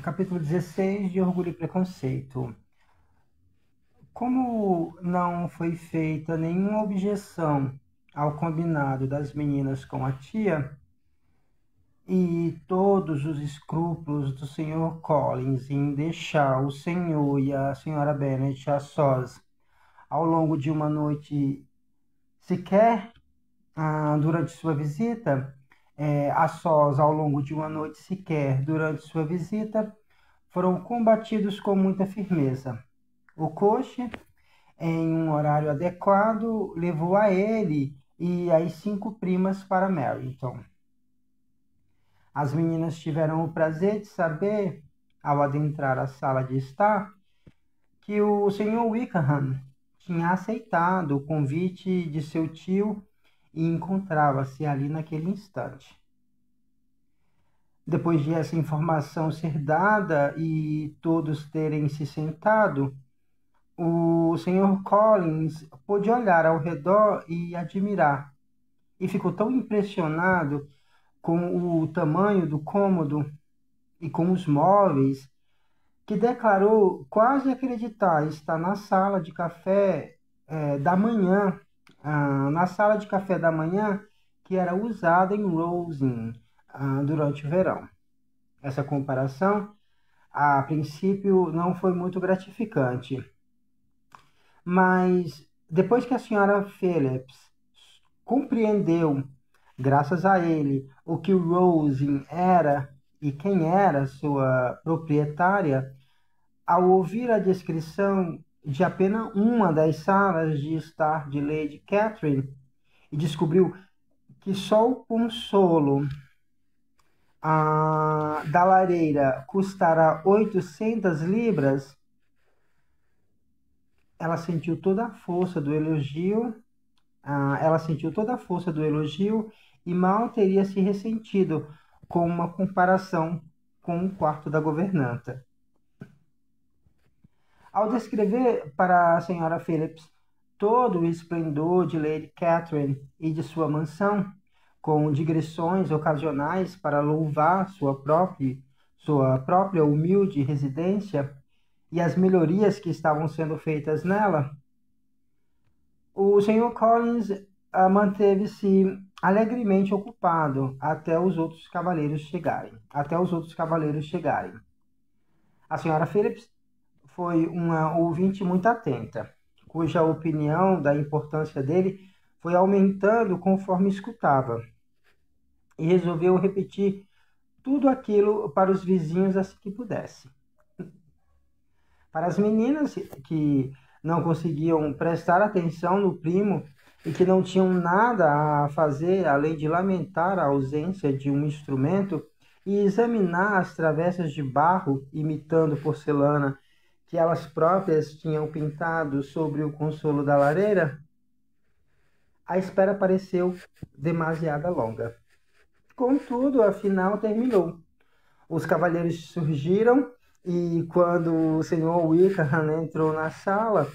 Capítulo 16 de Orgulho e Preconceito. Como não foi feita nenhuma objeção ao combinado das meninas com a tia, e todos os escrúpulos do Sr. Collins em deixar o senhor e a senhora Bennet a sós ao longo de uma noite sequer, durante sua visita, a sós ao longo de uma noite sequer durante sua visita, foram combatidos com muita firmeza. O coche, em um horário adequado, levou a ele e as 5 primas para Meryton. As meninas tiveram o prazer de saber, ao adentrar a sala de estar, que o Sr. Wickham tinha aceitado o convite de seu tio e encontrava-se ali naquele instante. Depois de essa informação ser dada e todos terem se sentado, o Sr. Collins pôde olhar ao redor e admirar, e ficou tão impressionado com o tamanho do cômodo e com os móveis, que declarou quase acreditar estar na sala de café da manhã, na sala de café da manhã que era usada em Roslyn durante o verão. Essa comparação, a princípio, não foi muito gratificante. Mas depois que a senhora Phillips compreendeu, graças a ele, o que o Roslyn era e quem era sua proprietária, ao ouvir a descrição de apenas uma das salas de estar de Lady Catherine, e descobriu que só o consolo da lareira custará 800 libras, ela sentiu toda a força do elogio, e mal teria se ressentido com uma comparação com o quarto da governanta. Ao descrever para a senhora Phillips todo o esplendor de Lady Catherine e de sua mansão, com digressões ocasionais para louvar sua própria humilde residência e as melhorias que estavam sendo feitas nela, o Sr. Collins manteve-se alegremente ocupado até os outros cavaleiros chegarem. A senhora Phillips foi uma ouvinte muito atenta, cuja opinião da importância dele foi aumentando conforme escutava, e resolveu repetir tudo aquilo para os vizinhos assim que pudesse. Para as meninas que não conseguiam prestar atenção no primo e que não tinham nada a fazer além de lamentar a ausência de um instrumento e examinar as travessas de barro imitando porcelana que elas próprias tinham pintado sobre o consolo da lareira, a espera pareceu demasiado longa. Contudo, afinal terminou. Os cavalheiros surgiram e quando o Sr. Wickham entrou na sala,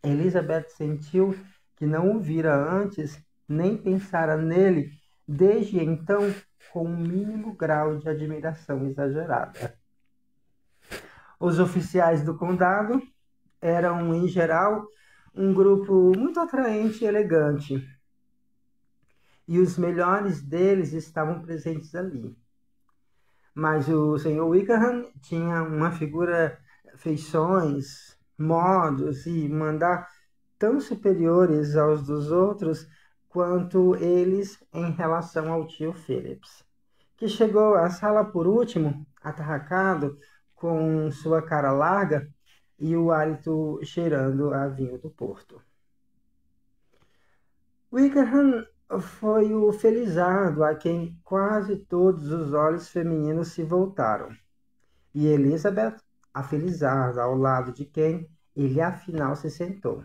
Elizabeth sentiu que não o vira antes, nem pensara nele desde então com um mínimo grau de admiração exagerada. Os oficiais do condado eram, em geral, um grupo muito atraente e elegante, e os melhores deles estavam presentes ali. Mas o Sr. Wickham tinha uma figura, feições, modos e mandar tão superiores aos dos outros quanto eles em relação ao tio Phillips, que chegou à sala por último, atarracado, com sua cara larga e o hálito cheirando a vinho do Porto. Wickham foi o felizardo a quem quase todos os olhos femininos se voltaram, e Elizabeth, a felizarda ao lado de quem ele afinal se sentou.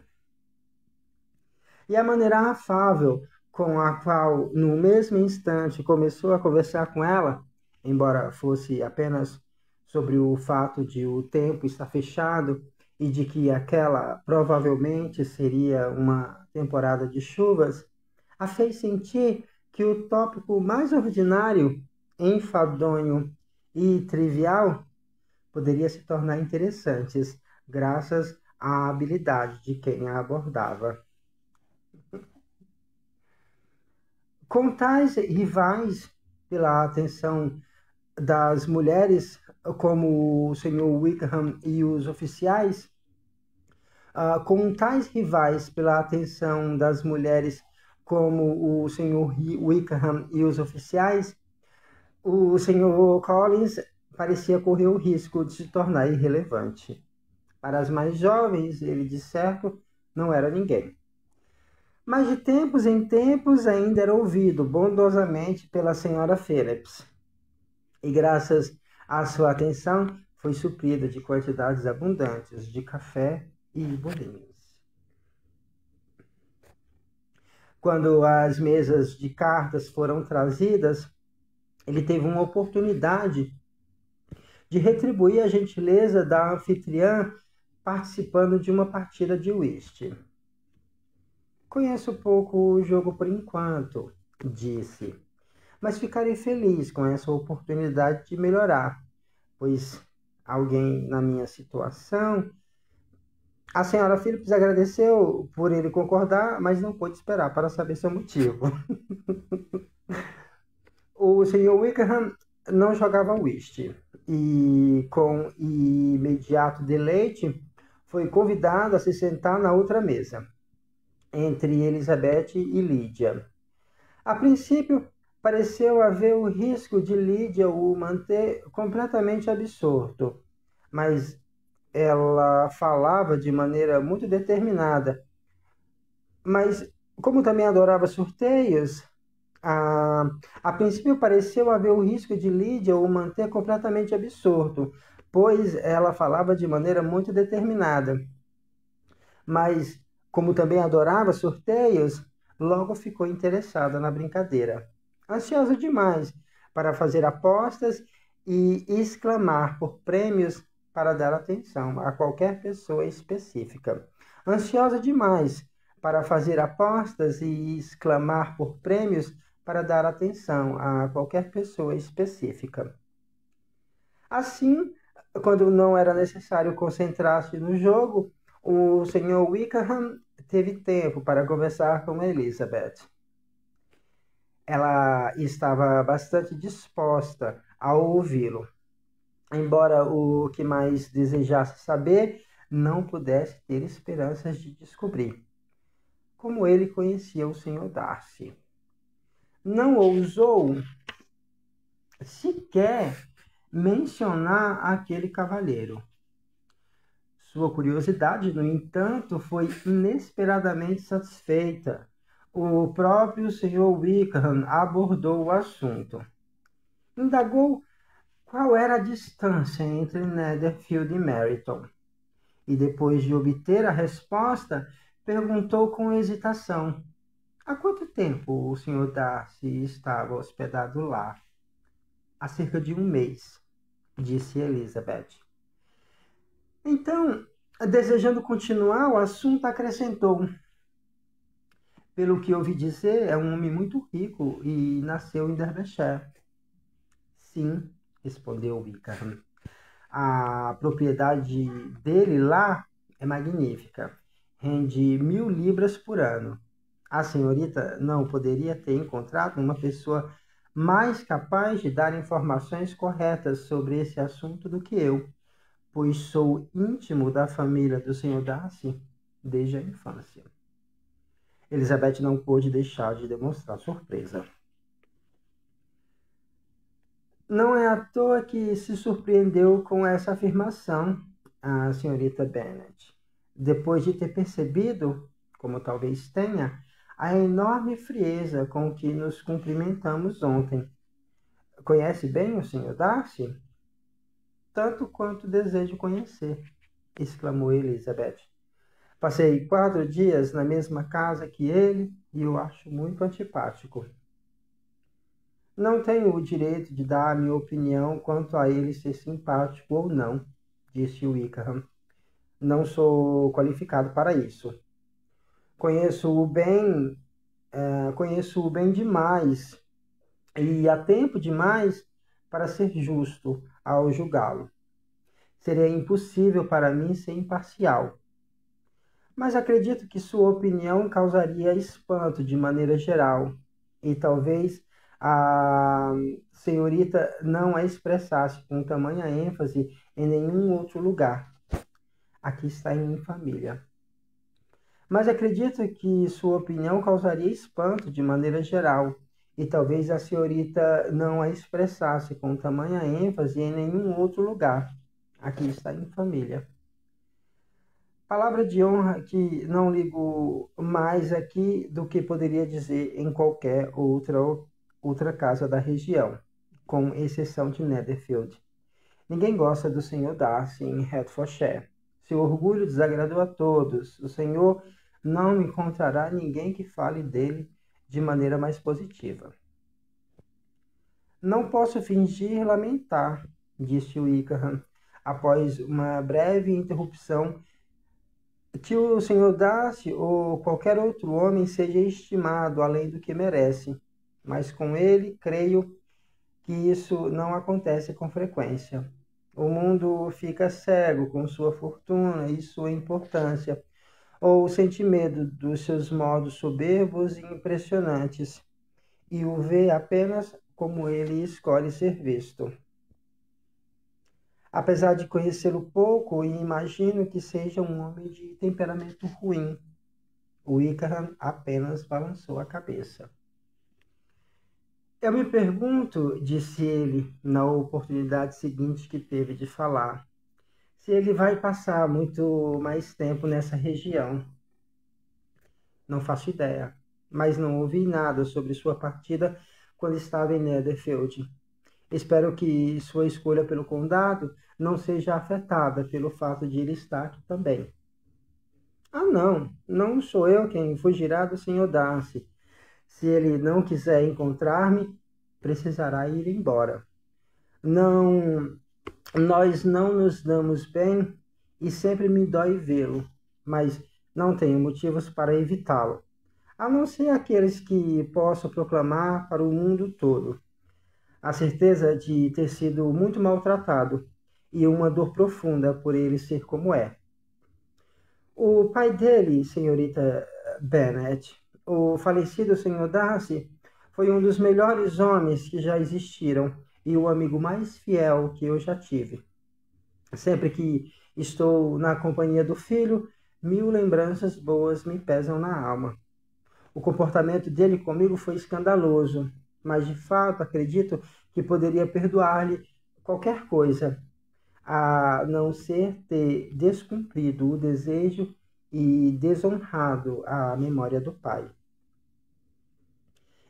E a maneira afável com a qual, no mesmo instante, começou a conversar com ela, embora fosse apenas sobre o fato de o tempo estar fechado e de que aquela provavelmente seria uma temporada de chuvas, a fez sentir que o tópico mais ordinário, enfadonho e trivial poderia se tornar interessantes, graças à habilidade de quem a abordava. Com tais rivais pela atenção das mulheres, como o Sr. Wickham e os oficiais, com tais rivais pela atenção das mulheres, como o Sr. Wickham e os oficiais, o Sr. Collins parecia correr o risco de se tornar irrelevante. Para as mais jovens, ele de certo não era ninguém. Mas de tempos em tempos ainda era ouvido bondosamente pela senhora Phillips. E graças à sua atenção foi suprido de quantidades abundantes de café e bolinhos. Quando as mesas de cartas foram trazidas, ele teve uma oportunidade de retribuir a gentileza da anfitriã participando de uma partida de whist. Conheço pouco o jogo por enquanto, disse, mas ficarei feliz com essa oportunidade de melhorar, pois alguém na minha situação... A senhora Phillips agradeceu por ele concordar, mas não pôde esperar para saber seu motivo. O Sr. Wickham não jogava whist e, com imediato deleite, foi convidado a se sentar na outra mesa, entre Elizabeth e Lídia. A princípio, pareceu haver o risco de Lídia o manter completamente absorto, mas ela falava de maneira muito determinada. Mas, como também adorava sorteios, a princípio pareceu haver o risco de Lídia o manter completamente absorto, pois ela falava de maneira muito determinada. Mas, como também adorava sorteios, logo ficou interessada na brincadeira. Ansiosa demais para fazer apostas e exclamar por prêmios para dar atenção a qualquer pessoa específica. Ansiosa demais para fazer apostas e exclamar por prêmios para dar atenção a qualquer pessoa específica. Assim, quando não era necessário concentrar-se no jogo, o Sr. Wickham teve tempo para conversar com Elizabeth. Ela estava bastante disposta a ouvi-lo, embora o que mais desejasse saber não pudesse ter esperanças de descobrir como ele conhecia o Sr. Darcy. Não ousou sequer mencionar aquele cavalheiro. Sua curiosidade, no entanto, foi inesperadamente satisfeita. O próprio Sr. Wickham abordou o assunto. Indagou qual era a distância entre Netherfield e Meryton. E depois de obter a resposta, perguntou com hesitação: há quanto tempo o Sr. Darcy estava hospedado lá? Há cerca de 1 mês, disse Elizabeth. Então, desejando continuar, o assunto acrescentou: pelo que ouvi dizer, é um homem muito rico e nasceu em Derbyshire. Sim, respondeu Wickham. A propriedade dele lá é magnífica. Rende 1000 libras por ano. A senhorita não poderia ter encontrado uma pessoa mais capaz de dar informações corretas sobre esse assunto do que eu, pois sou íntimo da família do Sr. Darcy desde a infância. Elizabeth não pôde deixar de demonstrar surpresa. Não é à toa que se surpreendeu com essa afirmação, a senhorita Bennet, depois de ter percebido, como talvez tenha, a enorme frieza com que nos cumprimentamos ontem. Conhece bem o Sr. Darcy? Tanto quanto desejo conhecer, exclamou Elizabeth. Passei 4 dias na mesma casa que ele e o acho muito antipático. Não tenho o direito de dar a minha opinião quanto a ele ser simpático ou não, disse Wickham. Não sou qualificado para isso. Conheço-o bem demais e há tempo demais para ser justo ao julgá-lo. Seria impossível para mim ser imparcial. Mas acredito que sua opinião causaria espanto de maneira geral, e talvez a senhorita não a expressasse com tamanha ênfase em nenhum outro lugar. Aqui está em minha família. Mas acredito que sua opinião causaria espanto de maneira geral, e talvez a senhorita não a expressasse com tamanha ênfase em nenhum outro lugar. Aqui está em família. Palavra de honra que não ligo mais aqui do que poderia dizer em qualquer outra casa da região, com exceção de Netherfield. Ninguém gosta do Sr. Darcy em Hertfordshire. Seu orgulho desagradou a todos. O Senhor não encontrará ninguém que fale dele de maneira mais positiva. Não posso fingir lamentar, disse Wickham, após uma breve interrupção, que o Sr. Darcy ou qualquer outro homem seja estimado além do que merece, mas com ele creio que isso não acontece com frequência. O mundo fica cego com sua fortuna e sua importância, ou sente medo dos seus modos soberbos e impressionantes, e o vê apenas como ele escolhe ser visto. Apesar de conhecê-lo pouco, imagino que seja um homem de temperamento ruim. Wickham apenas balançou a cabeça. Eu me pergunto, disse ele, na oportunidade seguinte que teve de falar, se ele vai passar muito mais tempo nessa região. Não faço ideia, mas não ouvi nada sobre sua partida quando estava em Netherfield. Espero que sua escolha pelo condado não seja afetada pelo fato de ele estar aqui também. Ah, não sou eu quem fugirá do Sr. Darcy. Se ele não quiser encontrar-me, precisará ir embora. Nós não nos damos bem e sempre me dói vê-lo, mas não tenho motivos para evitá-lo, a não ser aqueles que posso proclamar para o mundo todo. A certeza de ter sido muito maltratado e uma dor profunda por ele ser como é. O pai dele, senhorita Bennet, o falecido Sr. Darcy, foi um dos melhores homens que já existiram e o amigo mais fiel que eu já tive. Sempre que estou na companhia do filho, 1000 lembranças boas me pesam na alma. O comportamento dele comigo foi escandaloso, mas de fato acredito que poderia perdoar-lhe qualquer coisa, a não ser ter descumprido o desejo e desonrado a memória do pai.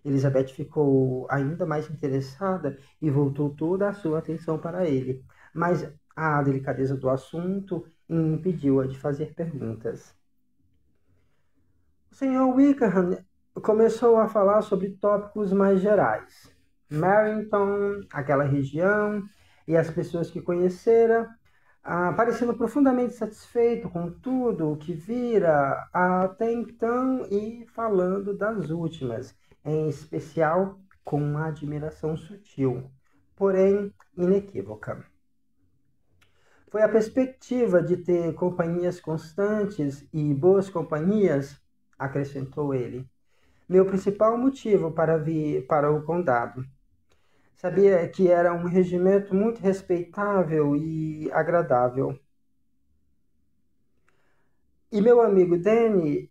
Elizabeth ficou ainda mais interessada e voltou toda a sua atenção para ele, mas a delicadeza do assunto impediu-a de fazer perguntas. O Sr. Wickham começou a falar sobre tópicos mais gerais. Marrington, aquela região e as pessoas que conhecera, parecendo profundamente satisfeito com tudo o que vira até então e falando das últimas, em especial com uma admiração sutil, porém inequívoca. Foi a perspectiva de ter companhias constantes e boas companhias, acrescentou ele, meu principal motivo para vir para o condado. Sabia que era um regimento muito respeitável e agradável. E meu amigo Danny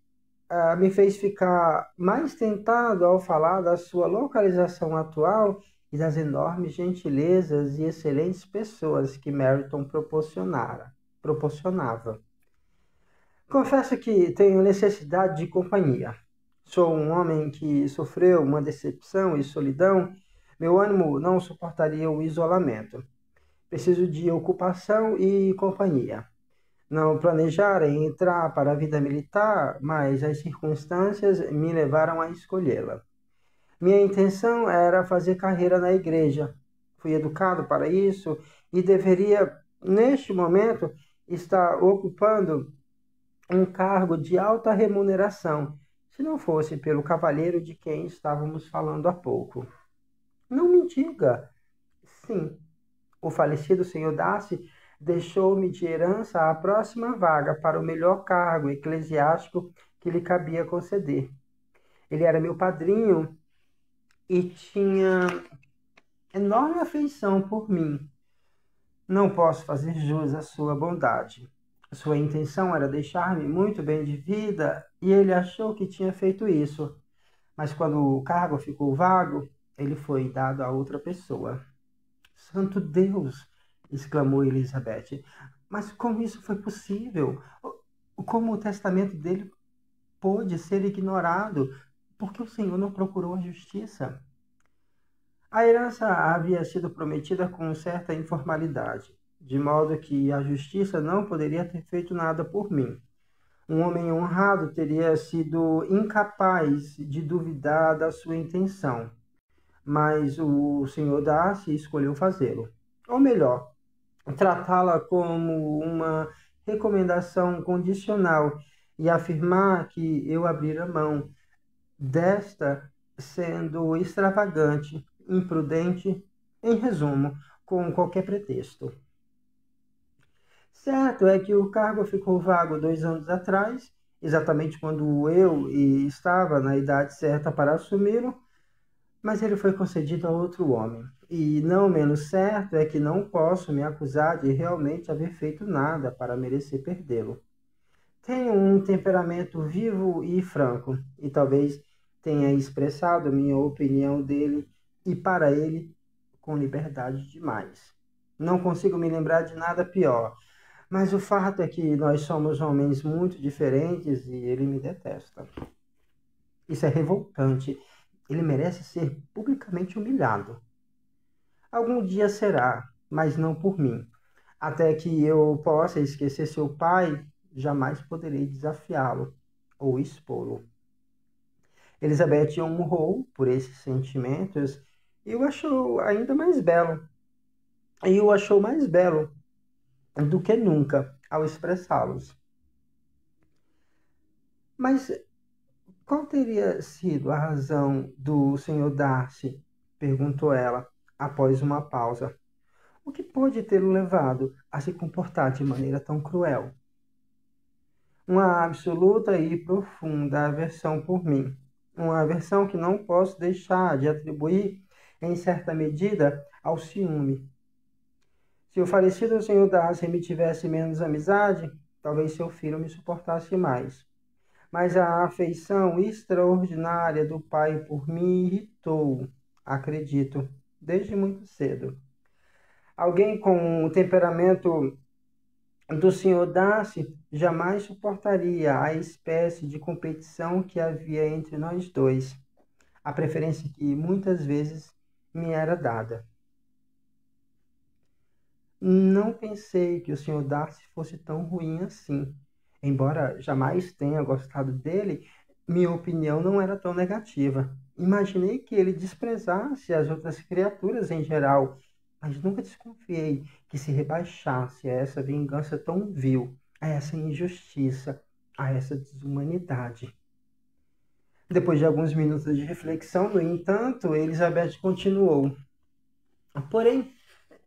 me fez ficar mais tentado ao falar da sua localização atual e das enormes gentilezas e excelentes pessoas que Meryton proporcionava. Confesso que tenho necessidade de companhia. Sou um homem que sofreu uma decepção e solidão. Meu ânimo não suportaria o isolamento. Preciso de ocupação e companhia. Não planejara entrar para a vida militar, mas as circunstâncias me levaram a escolhê-la. Minha intenção era fazer carreira na igreja. Fui educado para isso e deveria, neste momento, estar ocupando um cargo de alta remuneração, se não fosse pelo cavalheiro de quem estávamos falando há pouco. Não me diga. Sim, o falecido Sr. Darcy deixou-me de herança a próxima vaga para o melhor cargo eclesiástico que lhe cabia conceder. Ele era meu padrinho e tinha enorme afeição por mim. Não posso fazer jus à sua bondade. Sua intenção era deixar-me muito bem de vida e ele achou que tinha feito isso. Mas quando o cargo ficou vago, ele foi dado a outra pessoa. Santo Deus! Exclamou Elizabeth. Mas como isso foi possível? Como o testamento dele pôde ser ignorado? Por que o Senhor não procurou a justiça? A herança havia sido prometida com certa informalidade, de modo que a justiça não poderia ter feito nada por mim. Um homem honrado teria sido incapaz de duvidar da sua intenção, mas o Sr. Darcy escolheu fazê-lo. Ou melhor, tratá-la como uma recomendação condicional e afirmar que eu abrira mão desta sendo extravagante, imprudente, em resumo, com qualquer pretexto. Certo é que o cargo ficou vago 2 anos atrás, exatamente quando eu estava na idade certa para assumi-lo, mas ele foi concedido a outro homem. E não menos certo é que não posso me acusar de realmente haver feito nada para merecer perdê-lo. Tenho um temperamento vivo e franco, e talvez tenha expressado minha opinião dele e para ele com liberdade demais. Não consigo me lembrar de nada pior, mas o fato é que nós somos homens muito diferentes e ele me detesta. Isso é revoltante. Ele merece ser publicamente humilhado. Algum dia será, mas não por mim. Até que eu possa esquecer seu pai, jamais poderei desafiá-lo ou expô-lo. Elizabeth honrou por esses sentimentos e o achou ainda mais belo. E o achou mais belo do que nunca ao expressá-los. Mas qual teria sido a razão do Sr. Darcy? Perguntou ela, após uma pausa. O que pode tê-lo levado a se comportar de maneira tão cruel? Uma absoluta e profunda aversão por mim. Uma aversão que não posso deixar de atribuir, em certa medida, ao ciúme. Se o falecido Sr. Darcy me tivesse menos amizade, talvez seu filho me suportasse mais. Mas a afeição extraordinária do pai por mim irritou, acredito, desde muito cedo. Alguém com o temperamento do Sr. Darcy jamais suportaria a espécie de competição que havia entre nós dois, a preferência que muitas vezes me era dada. Não pensei que o Sr. Darcy fosse tão ruim assim. Embora jamais tenha gostado dele, minha opinião não era tão negativa. Imaginei que ele desprezasse as outras criaturas em geral, mas nunca desconfiei que se rebaixasse a essa vingança tão vil, a essa injustiça, a essa desumanidade. Depois de alguns minutos de reflexão, no entanto, Elizabeth continuou. Porém,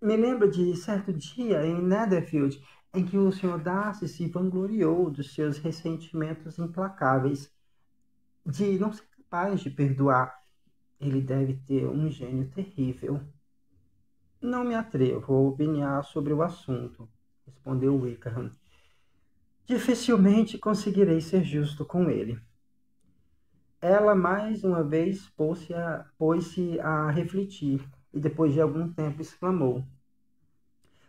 me lembro de certo dia em Netherfield em que o Sr. Darcy se vangloriou dos seus ressentimentos implacáveis, de não ser capaz de perdoar. Ele deve ter um gênio terrível. Não me atrevo a opinar sobre o assunto, respondeu Wickham. Dificilmente conseguirei ser justo com ele. Ela mais uma vez pôs-se a refletir e depois de algum tempo exclamou.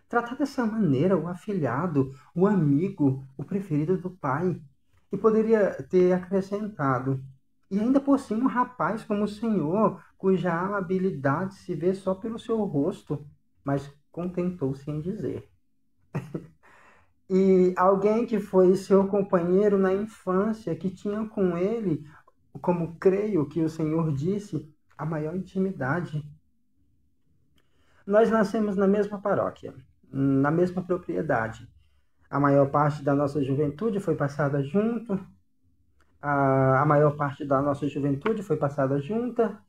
Tratar dessa maneira o afilhado, o amigo, o preferido do pai. E poderia ter acrescentado. E ainda por cima um rapaz como o senhor, cuja amabilidade se vê só pelo seu rosto, mas contentou-se em dizer. E alguém que foi seu companheiro na infância, que tinha com ele, como creio que o senhor disse, a maior intimidade. Nós nascemos na mesma paróquia, na mesma propriedade. A maior parte da nossa juventude foi passada junto. A maior parte da nossa juventude foi passada junta.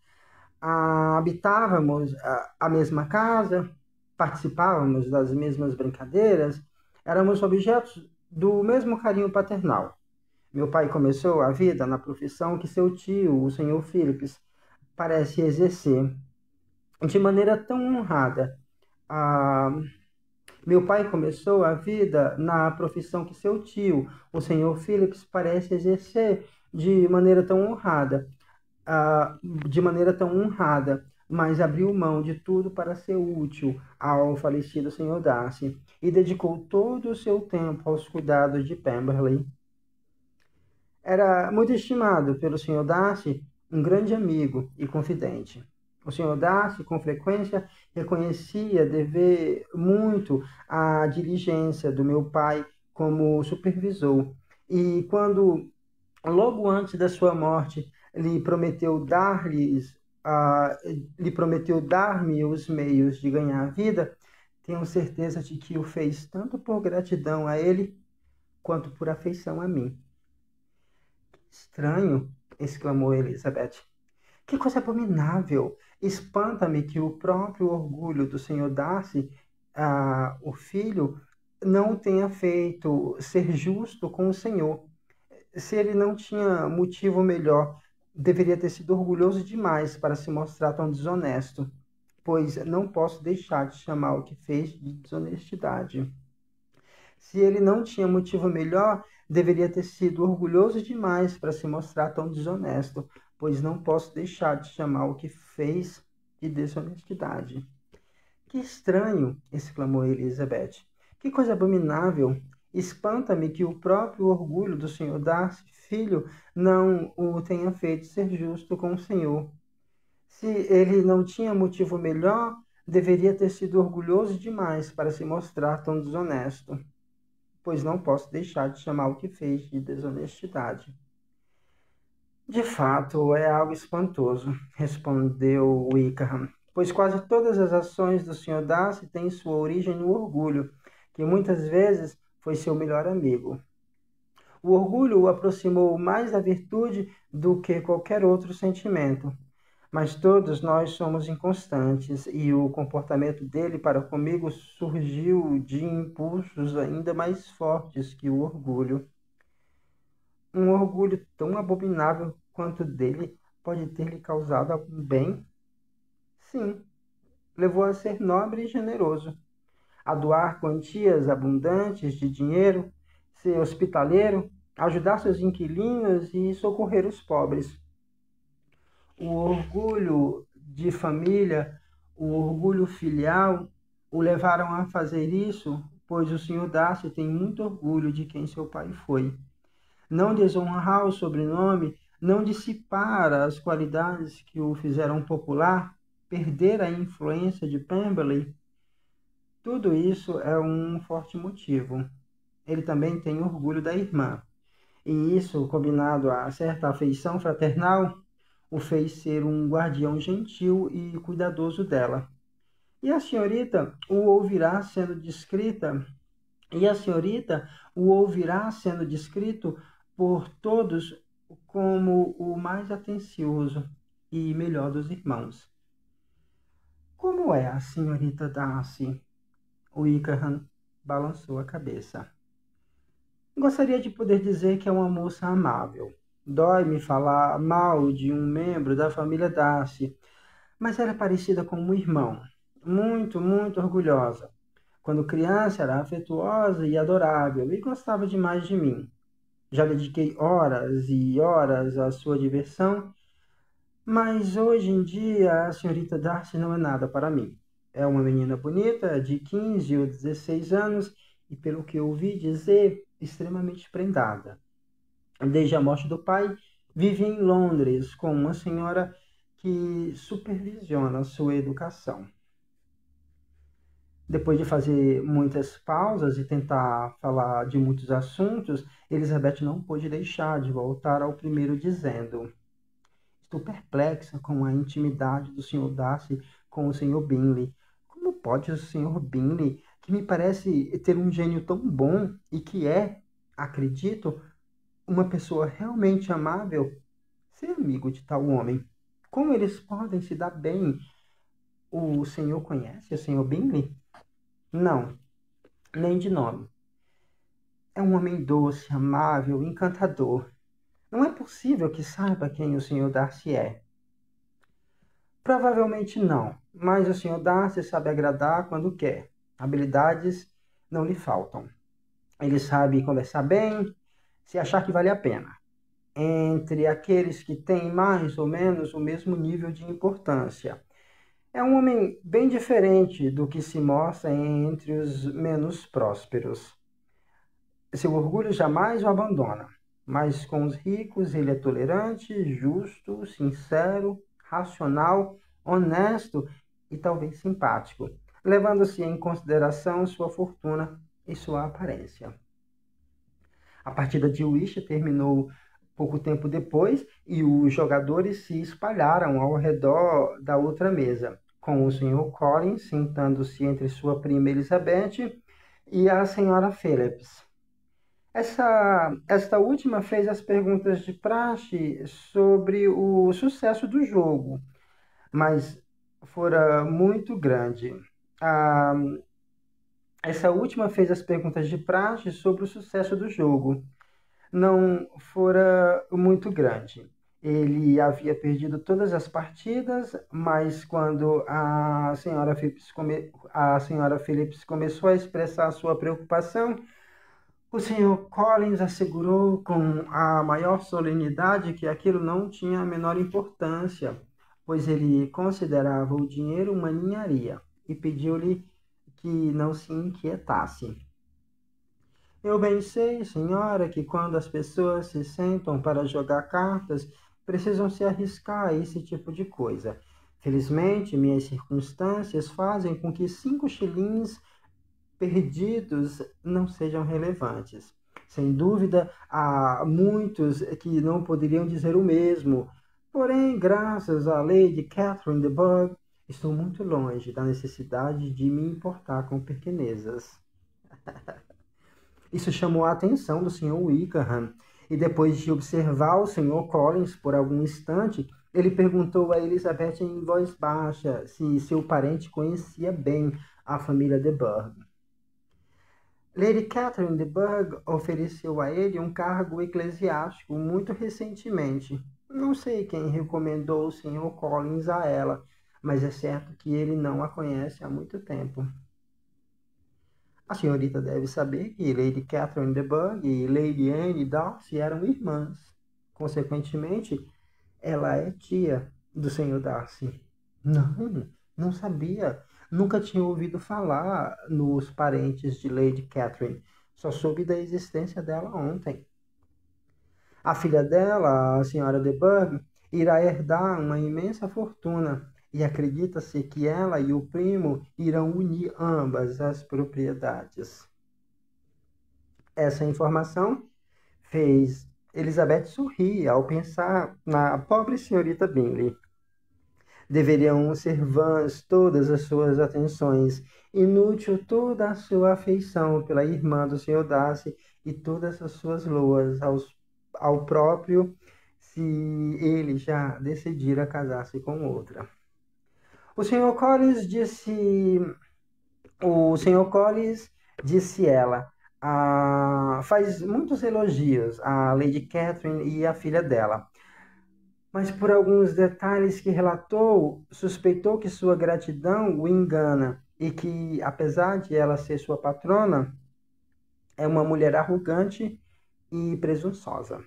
Habitávamos a mesma casa. participávamos das mesmas brincadeiras, éramos objetos do mesmo carinho paternal. Meu pai começou a vida na profissão que seu tio, o Sr. Phillips, parece exercer de maneira tão honrada. Ah, Meu pai começou a vida na profissão que seu tio, o Sr. Phillips, parece exercer de maneira tão honrada, de maneira tão honrada, mas abriu mão de tudo para ser útil ao falecido Sr. Darcy e dedicou todo o seu tempo aos cuidados de Pemberley. Era muito estimado pelo Sr. Darcy, um grande amigo e confidente. O Sr. Darcy, com frequência, reconhecia dever muito à diligência do meu pai como supervisor. E quando, logo antes da sua morte, lhe prometeu dar-me os meios de ganhar a vida, tenho certeza de que o fez tanto por gratidão a ele, quanto por afeição a mim. Estranho, exclamou Elizabeth. Que coisa abominável! Espanta-me que o próprio orgulho do Sr. Darcy, o filho, não o tenha feito ser justo com o Senhor. Se ele não tinha motivo melhor, deveria ter sido orgulhoso demais para se mostrar tão desonesto, pois não posso deixar de chamar o que fez de desonestidade. Se ele não tinha motivo melhor, deveria ter sido orgulhoso demais para se mostrar tão desonesto, pois não posso deixar de chamar o que fez de desonestidade. Que estranho! Exclamou Elizabeth. Que coisa abominável! Espanta-me que o próprio orgulho do Sr. Darcy, filho, não o tenha feito ser justo com o Senhor. Se ele não tinha motivo melhor, deveria ter sido orgulhoso demais para se mostrar tão desonesto, pois não posso deixar de chamar o que fez de desonestidade. De fato, é algo espantoso, respondeu Wickham, pois quase todas as ações do Sr. Darcy têm sua origem no orgulho, que muitas vezes foi seu melhor amigo. O orgulho o aproximou mais da virtude do que qualquer outro sentimento. Mas todos nós somos inconstantes e o comportamento dele para comigo surgiu de impulsos ainda mais fortes que o orgulho. Um orgulho tão abominável quanto o dele pode ter lhe causado algum bem? Sim, levou a ser nobre e generoso, a doar quantias abundantes de dinheiro, ser hospitaleiro, ajudar seus inquilinos e socorrer os pobres. O orgulho de família, o orgulho filial, o levaram a fazer isso, pois o Sr. Darcy tem muito orgulho de quem seu pai foi. Não desonrar o sobrenome, não dissipar as qualidades que o fizeram popular, perder a influência de Pemberley, tudo isso é um forte motivo. Ele também tem orgulho da irmã, e isso, combinado a certa afeição fraternal, o fez ser um guardião gentil e cuidadoso dela. E a senhorita o ouvirá sendo descrita, e a senhorita o ouvirá sendo descrito por todos como o mais atencioso e melhor dos irmãos. Como é a senhorita Darcy? Wickham balançou a cabeça. Gostaria de poder dizer que é uma moça amável. Dói-me falar mal de um membro da família Darcy, mas era parecida com um irmão. Muito, muito orgulhosa. Quando criança era afetuosa e adorável e gostava demais de mim. Já dediquei horas e horas à sua diversão, mas hoje em dia a senhorita Darcy não é nada para mim. É uma menina bonita, de 15 ou 16 anos, e pelo que ouvi dizer, extremamente prendada. Desde a morte do pai, vive em Londres com uma senhora que supervisiona sua educação. Depois de fazer muitas pausas e tentar falar de muitos assuntos, Elizabeth não pôde deixar de voltar ao primeiro, dizendo: Estou perplexa com a intimidade do Sr. Darcy com o Sr. Bingley. Como pode o Sr. Bingley, que me parece ter um gênio tão bom e que é, acredito, uma pessoa realmente amável, ser amigo de tal homem? Como eles podem se dar bem? O senhor conhece o Sr. Bingley? Não, nem de nome. É um homem doce, amável, encantador. Não é possível que saiba quem o Sr. Darcy é. Provavelmente não, mas o Sr. Darcy sabe agradar quando quer. Habilidades não lhe faltam. Ele sabe conversar bem, se achar que vale a pena. Entre aqueles que têm mais ou menos o mesmo nível de importância. É um homem bem diferente do que se mostra entre os menos prósperos. Seu orgulho jamais o abandona, mas com os ricos ele é tolerante, justo, sincero, racional, honesto e talvez simpático, levando-se em consideração sua fortuna e sua aparência. A partida de Wish terminou pouco tempo depois e os jogadores se espalharam ao redor da outra mesa, com o Sr. Collins sentando-se entre sua prima Elizabeth e a Sra. Phillips. Esta última fez as perguntas de praxe sobre o sucesso do jogo, mas fora muito grande. Ah, essa última fez as perguntas de praxe sobre o sucesso do jogo, não fora muito grande. Ele havia perdido todas as partidas, mas quando a senhora Phillips começou a expressar sua preocupação, o Sr. Collins assegurou com a maior solenidade que aquilo não tinha a menor importância, pois ele considerava o dinheiro uma ninharia e pediu-lhe que não se inquietasse. Eu bem sei, senhora, que quando as pessoas se sentam para jogar cartas, precisam se arriscar a esse tipo de coisa. Felizmente, minhas circunstâncias fazem com que 5 shillings perdidos não sejam relevantes. Sem dúvida, há muitos que não poderiam dizer o mesmo. Porém, graças à Lady Catherine de Bourgh, estou muito longe da necessidade de me importar com pequenezas. Isso chamou a atenção do Sr. Wickham, e depois de observar o Sr. Collins por algum instante, ele perguntou a Elizabeth em voz baixa se seu parente conhecia bem a família de Bourgh. Lady Catherine de Bourgh ofereceu a ele um cargo eclesiástico muito recentemente. Não sei quem recomendou o Sr. Collins a ela, mas é certo que ele não a conhece há muito tempo. A senhorita deve saber que Lady Catherine de Bourgh e Lady Anne Darcy eram irmãs. Consequentemente, ela é tia do Sr. Darcy. Não, não sabia. Nunca tinha ouvido falar nos parentes de Lady Catherine. Só soube da existência dela ontem. A filha dela, a senhora de Bourgh, irá herdar uma imensa fortuna e acredita-se que ela e o primo irão unir ambas as propriedades. Essa informação fez Elizabeth sorrir ao pensar na pobre senhorita Bingley. Deveriam ser vãs todas as suas atenções, inútil toda a sua afeição pela irmã do Sr. Darcy e todas as suas loas ao próprio, se ele já decidira casar-se com outra. O Sr. Collins disse, o Sr. Collins disse ela, faz muitos elogios a Lady Catherine e a filha dela, mas por alguns detalhes que relatou, suspeitou que sua gratidão o engana e que, apesar de ela ser sua patrona, é uma mulher arrogante e presunçosa.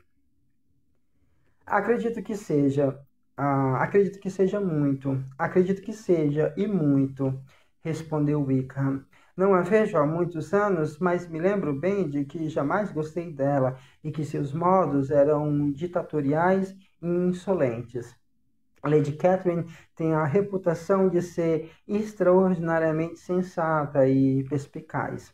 Acredito que seja, acredito que seja e muito, respondeu Wickham. Não a vejo há muitos anos, mas me lembro bem de que jamais gostei dela e que seus modos eram ditatoriais e insolentes. Lady Catherine tem a reputação de ser extraordinariamente sensata e perspicaz,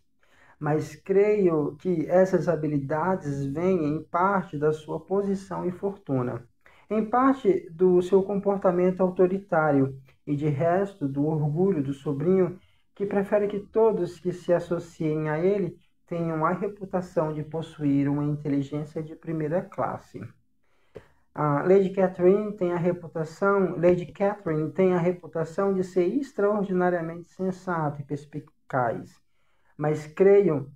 mas creio que essas habilidades vêm em parte da sua posição e fortuna, em parte do seu comportamento autoritário e de resto do orgulho do sobrinho que prefere que todos que se associem a ele tenham a reputação de possuir uma inteligência de primeira classe. Lady Catherine tem a reputação de ser extraordinariamente sensata musicais, mas creio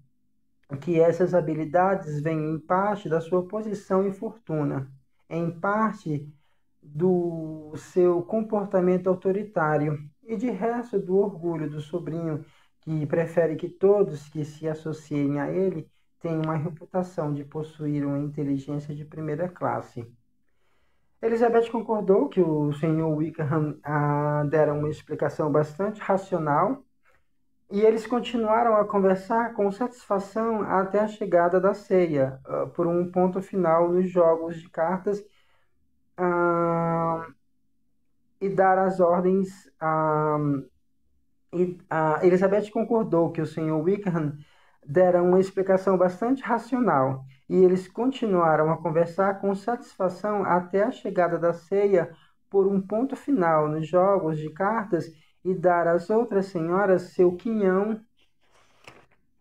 que essas habilidades vêm em parte da sua posição e fortuna, em parte do seu comportamento autoritário e de resto do orgulho do sobrinho que prefere que todos que se associem a ele tenham uma reputação de possuir uma inteligência de primeira classe. Elizabeth concordou que o Sr. Wickham dera uma explicação bastante racional e eles continuaram a conversar com satisfação até a chegada da ceia, por um ponto final nos jogos de cartas, ah, e dar as ordens. Elizabeth concordou que o Sr. Wickham dera uma explicação bastante racional e eles continuaram a conversar com satisfação até a chegada da ceia, por um ponto final nos jogos de cartas e dar às outras senhoras seu quinhão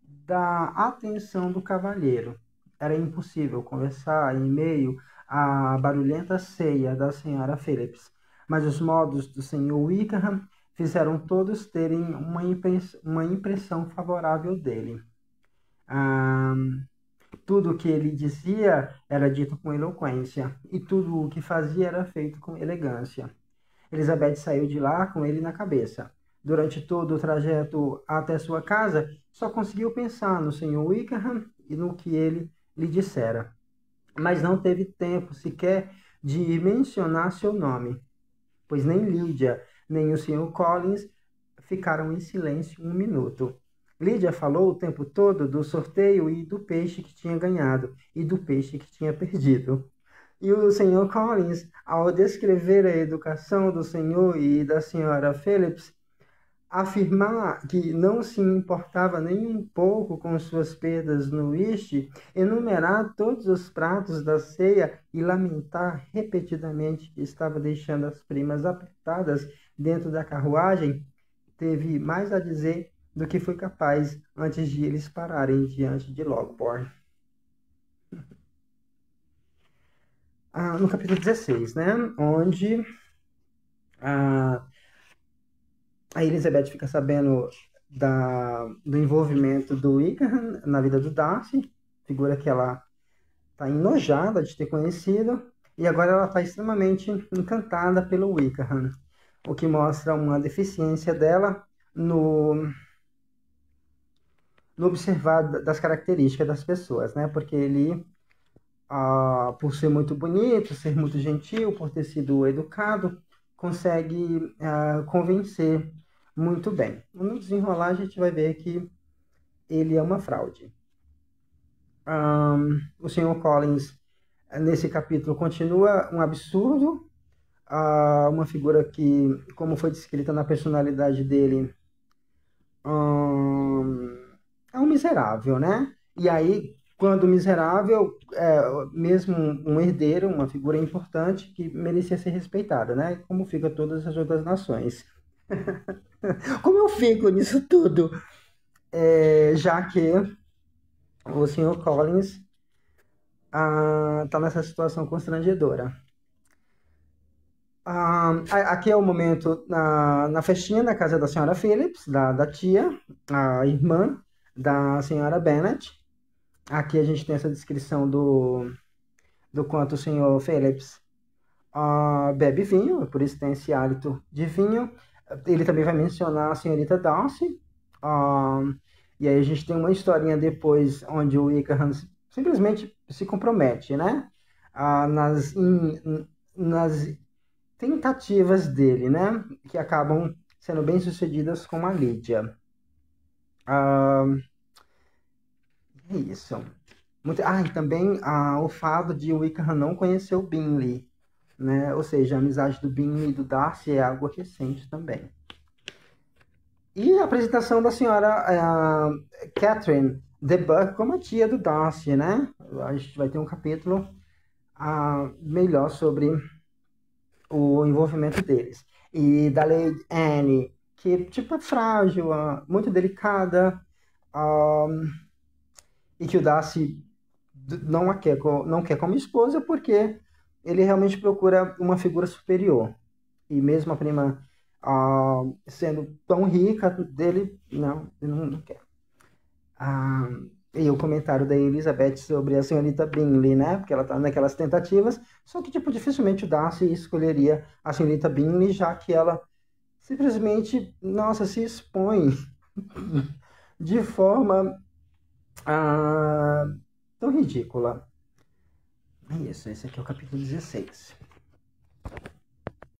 da atenção do cavalheiro. Era impossível conversar em meio à barulhenta ceia da senhora Phillips, mas os modos do Sr. Wickham fizeram todos terem uma impressão favorável dele. Tudo o que ele dizia era dito com eloquência, e tudo o que fazia era feito com elegância. Elizabeth saiu de lá com ele na cabeça. Durante todo o trajeto até sua casa, só conseguiu pensar no Sr. Wickham e no que ele lhe dissera. Mas não teve tempo sequer de mencionar seu nome, pois nem Lydia, nem o Sr. Collins ficaram em silêncio um minuto. Lydia falou o tempo todo do sorteio e do peixe que tinha ganhado e do peixe que tinha perdido. E o Sr. Collins, ao descrever a educação do Sr. e da Sra. Phillips, afirmar que não se importava nem um pouco com suas perdas no whist, enumerar todos os pratos da ceia e lamentar repetidamente que estava deixando as primas apertadas dentro da carruagem, teve mais a dizer do que foi capaz antes de eles pararem diante de Longbourn. No capítulo 16, né, onde a Elizabeth fica sabendo do envolvimento do Wickham na vida do Darcy, figura que ela está enojada de ter conhecido, e agora ela está extremamente encantada pelo Wickham, o que mostra uma deficiência dela no observar das características das pessoas, né? Porque ele, por ser muito bonito, ser muito gentil, por ter sido educado, consegue convencer muito bem. No desenrolar, a gente vai ver que ele é uma fraude. O Sr. Collins, nesse capítulo, continua um absurdo, uma figura que, como foi descrita na personalidade dele, é um miserável, né? E aí, quando miserável, mesmo um herdeiro, uma figura importante que merecia ser respeitada, né? Como fica todas as outras nações. Como eu fico nisso tudo? Já que o Sr. Collins está nessa situação constrangedora. Aqui é o momento na festinha na casa da senhora Phillips, da tia, a irmã da senhora Bennet. Aqui a gente tem essa descrição do quanto o senhor Phillips bebe vinho, por isso tem esse hálito de vinho. Ele também vai mencionar a senhorita Darcy. E aí a gente tem uma historinha depois onde o Wickham simplesmente se compromete, né? Nas tentativas dele, né? Que acabam sendo bem sucedidas com a Lydia. É isso. E também o fato de Wickham não conhecer o Bingley, né? Ou seja, a amizade do Bingley e do Darcy é algo recente também. E a apresentação da senhora Catherine de Bourgh como a tia do Darcy, né? A gente vai ter um capítulo melhor sobre o envolvimento deles. E da Lady Anne, que tipo é frágil, muito delicada, e que o Darcy não quer como esposa porque ele realmente procura uma figura superior. E mesmo a prima sendo tão rica, dele, não, eu não quero. Ah, e o comentário da Elizabeth sobre a senhorita Bingley, né? Porque ela tá naquelas tentativas, só que, tipo, dificilmente o Darcy escolheria a senhorita Bingley, já que ela simplesmente, nossa, se expõe de forma tão ridícula. É isso, esse aqui é o capítulo 16.